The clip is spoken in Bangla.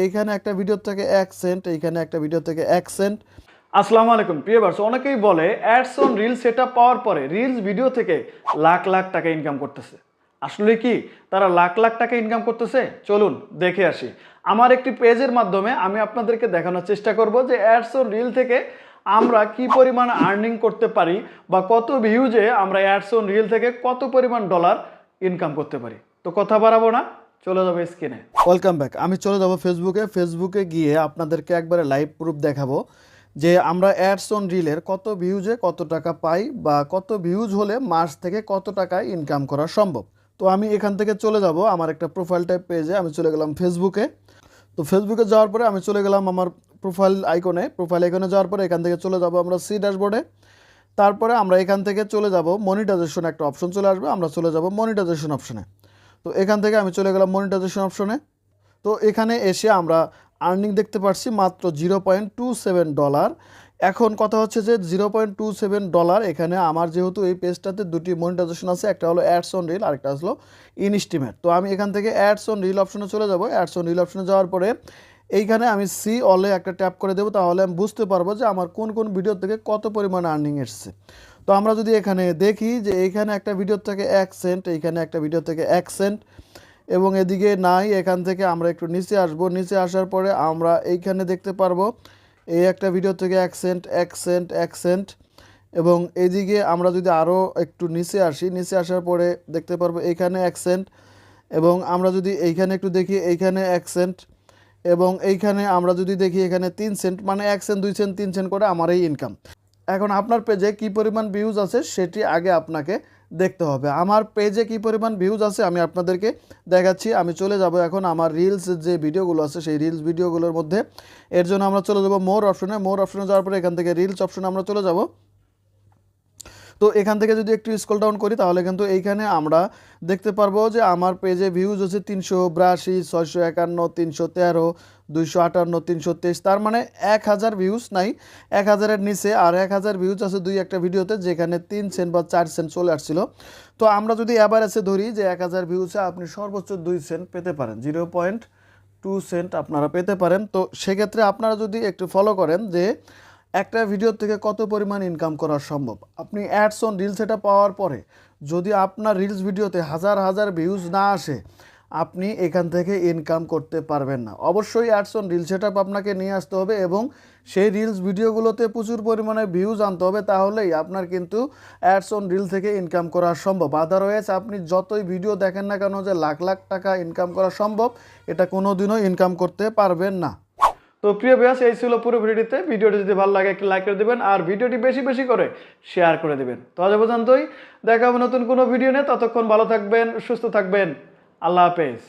এইখানে একটা ভিডিও থেকে 1 সেন্ট, এইখানে একটা ভিডিও থেকে 1 সেন্ট। আসসালামু আলাইকুম প্রিয় ভিউয়ার্স, অনেকেই বলে অ্যাডস অন রিল সেটআপ পাওয়ার পরে রিলস ভিডিও থেকে লাখ লাখ টাকা ইনকাম করতেছে। আসলে কি তারা লাখ লাখ টাকা ইনকাম করতেছে? চলুন দেখে আসি। আমার একটি পেজের মাধ্যমে আমি আপনাদেরকে দেখানোর চেষ্টা করব যে অ্যাডস অন রিল থেকে আমরা কি পরিমাণ আর্নিং করতে পারি বা কত ভিউজে আমরা অ্যাডস অন রিল থেকে কত পরিমাণ ডলার ইনকাম করতে পারি। তো কথা বাড়াবো না, চলে যাবে স্ক্রিনে। Welcome back. আমি চলে যাব ফেসবুকে গিয়ে আপনাদেরকে একবারে লাইভ প্রুফ দেখাবো যে আমরা অ্যাডস অন রিলের কত ভিউজে কত টাকা পাই বা কত ভিউজ হলে মাস থেকে কত টাকা ইনকাম করা সম্ভব। তো আমি এখান থেকে চলে যাব আমার একটা প্রোফাইল টাইপ পেজে, আমি চলে গেলাম ফেসবুকে। তো ফেসবুকে যাওয়ার পরে আমি চলে গেলাম আমার প্রোফাইল আইকনে যাওয়ার পরে এখান থেকে চলে যাব আমরা সি ড্যাশবোর্ডে। তারপরে আমরা এখান থেকে চলে যাব মনিটাইজেশন, একটা অপশন চলে আসবে, আমরা চলে যাব মনিটাইজেশন অপশনে। তো এখান থেকে আমি চলে গেলাম মনিটাইজেশন অপশনে। তো এখানে এসে আমরা আর্নিং দেখতে পাচ্ছি মাত্র $0.27। এখন কথা হচ্ছে যে $0.27 এখানে আমার যেহেতু এই পেজটাতে দুটি মনিটাইজেশন আছে, একটা হলো অ্যাডস অন রিল, আরেকটা হলো ইনস্টিমেট। তো আমি এখান থেকে অ্যাডস অন রিল অপশনে চলে যাব। অ্যাডস অন রিল অপশনে যাওয়ার পরে এইখানে আমি সি অলে একটা ট্যাপ করে দেবো, তাহলে আমি বুঝতে পারবো যে আমার কোন কোন ভিডিও থেকে কত পরিমাণ আর্নিং এসছে। তো আমরা যদি এখানে দেখি যে এইখানে একটা ভিডিও থেকে 1 সেন্ট, এইখানে একটা ভিডিও থেকে 1 সেন্ট, এবং এদিকে নাই। এখান থেকে আমরা একটু নিচে আসব, নিচে আসার পরে আমরা এইখানে দেখতে পারবো এই একটা ভিডিও থেকে 1 সেন্ট 1 সেন্ট 1 সেন্ট, এবং এইদিকে আমরা যদি আরও একটু নিচে আসি, নিচে আসার পরে দেখতে পারবো এইখানে 1 সেন্ট, এবং আমরা যদি এইখানে একটু দেখি এইখানে 1 সেন্ট, এবং এইখানে আমরা যদি দেখি এখানে 3 সেন্ট, মানে 1 সেন্ট 2 সেন্ট 3 সেন্ট করে আমার এই ইনকাম। এখন আপনার পেজে কি পরিমাণ ভিউজ আছে সেটি আগে আপনাকে দেখতে হবে। আমার পেজে কি পরিমাণ ভিউজ আছে আমি আপনাদেরকে দেখাচ্ছি। আমি চলে যাব এখন আমার রিলস যে ভিডিওগুলো আছে সেই রিলস ভিডিওগুলোর মধ্যে। এর জন্য আমরা চলে যাব মোর অপশনে যাওয়ার পরে এখান থেকে রিলস অপশনে আমরা চলে যাব। তো এখান থেকে যদি একটু স্ক্রল ডাউন করি তাহলে কিন্তু এইখানে আমরা দেখতে পারবো যে আমার পেজে ভিউজ হচ্ছে 382, 651, 313, 258, 323, তার মানে 1000 ভিউজ নাই, 1000-এর নিচে আর 1000 ভিউজ আছে দুই একটা ভিডিওতে যেখানে 3 সেন্ট বা 4 সেন্ট চলে আসছিল। তো আমরা যদি অ্যাভারেজে ধরি যে 1000 ভিউজে আপনি সর্বোচ্চ 2 সেন্ট পেতে পারেন, 0.2 সেন্ট আপনারা পেতে পারেন। তো সেক্ষেত্রে আপনারা যদি একটু ফলো করেন যে একটা ভিডিও থেকে কত পরিমাণ ইনকাম করা সম্ভব। আপনি অ্যাডস অন রিল সেটআপ পাওয়ার পরে যদি আপনার রিলস ভিডিওতে হাজার হাজার ভিউজ না আসে, আপনি এখান থেকে ইনকাম করতে পারবেন না। অবশ্যই অ্যাডস অন রিল সেটআপ আপনাকে নিয়ে আসতে হবে এবং সেই রিলস ভিডিওগুলোতে প্রচুর পরিমাণে ভিউজ আনতে হবে, তাহলেই আপনার কিন্তু অ্যাডস অন রিল থেকে ইনকাম করা সম্ভব। আদারওয়াইজ আপনি যতই ভিডিও দেখেন না কেন যে লাখ লাখ টাকা ইনকাম করা সম্ভব, এটা কোনোদিনও ইনকাম করতে পারবেন না। তো প্রিয় ভিউয়ার্স, এই ছিল পুরো ভিডিওতে। ভিডিওটি যদি ভালো লাগে একটি লাইক করে দেবেন আর ভিডিওটি বেশি বেশি করে শেয়ার করে দেবেন। তো আজ পর্যন্তই, দেখা হবে নতুন কোনো ভিডিও নিয়ে। ততক্ষণ ভালো থাকবেন, সুস্থ থাকবেন। আল্লাহ হাফেজ।